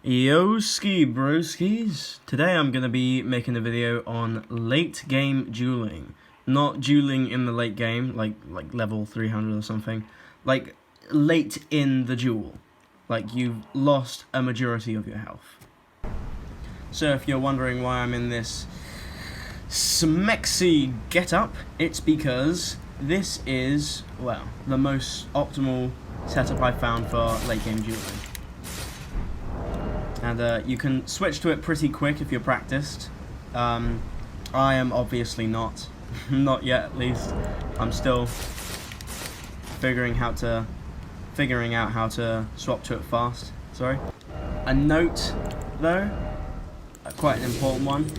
Yo ski broskies, today I'm going to be making a video on late game dueling. Not dueling in the late game, like level 300 or something, like late in the duel, like you've lost a majority of your health. So if you're wondering why I'm in this smexy getup, it's because this is, well, the most optimal setup I found for late game dueling. And you can switch to it pretty quick if you're practiced. I am obviously not. Not yet, at least. I'm still figuring out how to swap to it fast. Sorry. A note, though, quite an important one.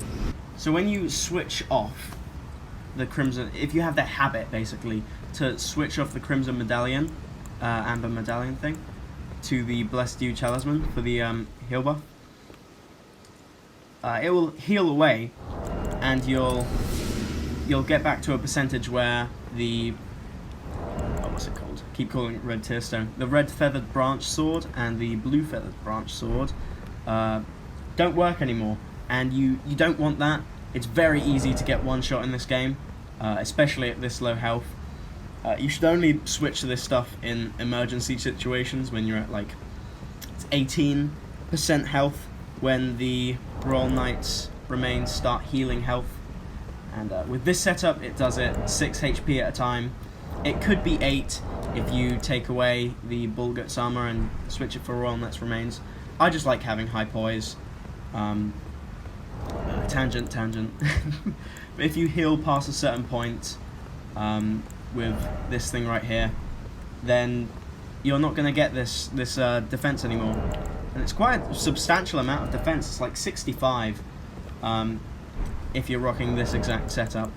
So when you switch off the Crimson, if you have the habit, basically, to switch off the Crimson Medallion, Amber Medallion thing, to the Blessed Dew Talisman for the heal buff, it will heal away, and you'll get back to a percentage where the what's it called? I keep calling it Red Tearstone. The Red Feathered Branch Sword and the Blue Feathered Branch Sword don't work anymore, and you don't want that. It's very easy to get one shot in this game, especially at this low health. You should only switch to this stuff in emergency situations when you're at like 18% health, when the Royal Knight's remains start healing health. And with this setup, it does it 6 HP at a time. It could be 8 if you take away the Bulgot's armor and switch it for Royal Knight's remains. I just like having high poise. Tangent. But if you heal past a certain point, with this thing right here, then you're not going to get this defense anymore, and it's quite a substantial amount of defense. It's like 65 if you're rocking this exact setup.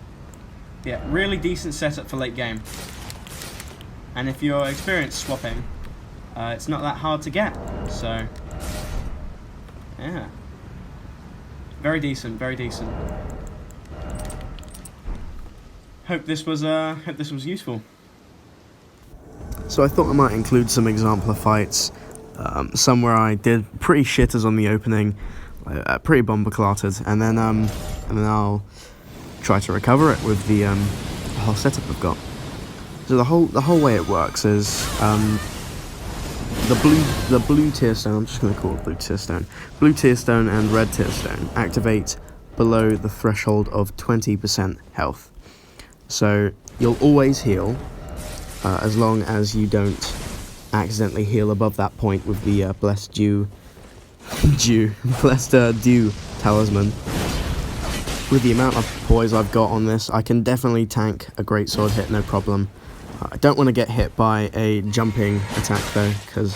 Yeah, really decent setup for late game, and if you're experienced swapping, it's not that hard to get. So yeah, very decent. Hope this was useful. So I thought I might include some example of fights, some where I did pretty shitters on the opening, pretty bomber-clattered, and then I'll try to recover it with the whole setup I've got. So the whole way it works is the blue Tearstone. I'm just going to call it blue Tearstone. Blue Tearstone and red Tearstone activate below the threshold of 20% health. So you'll always heal, as long as you don't accidentally heal above that point with the Blessed Dew Talisman. With the amount of poise I've got on this, I can definitely tank a great sword hit, no problem. I don't want to get hit by a jumping attack though, because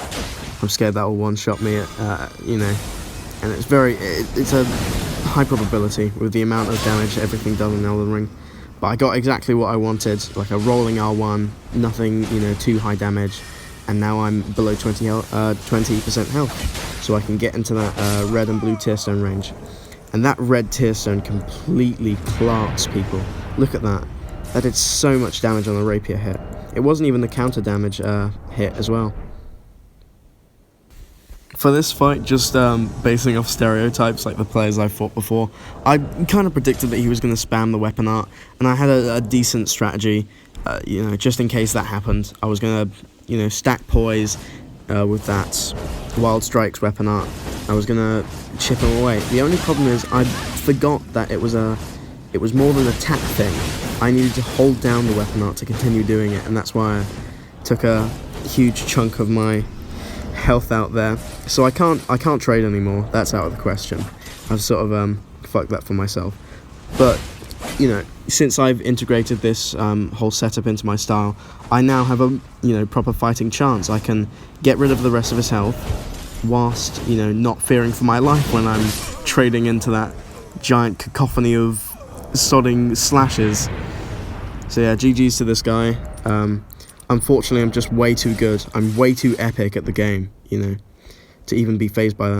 I'm scared that will one-shot me, and it's a high probability with the amount of damage everything does in Elden Ring. But I got exactly what I wanted, like a rolling R1, nothing, too high damage, and now I'm below 20% health, so I can get into that red and blue Tearstone range. And that red Tearstone completely clarks people. Look at that. That did so much damage on the rapier hit. It wasn't even the counter damage hit as well. For this fight, just basing off stereotypes like the players I've fought before, I kind of predicted that he was going to spam the weapon art, and I had a decent strategy, just in case that happened. I was going to, stack poise with that Wild Strikes weapon art. I was going to chip him away. The only problem is I forgot that it was more than an attack thing. I needed to hold down the weapon art to continue doing it, and that's why I took a huge chunk of my health out there. So I can't trade anymore. That's out of the question. I've sort of fucked that for myself. But since I've integrated this whole setup into my style, I now have a proper fighting chance. I can get rid of the rest of his health whilst not fearing for my life when I'm trading into that giant cacophony of sodding slashes. So yeah, GG's to this guy. Unfortunately, I'm just way too good. I'm way too epic at the game, to even be fazed by that.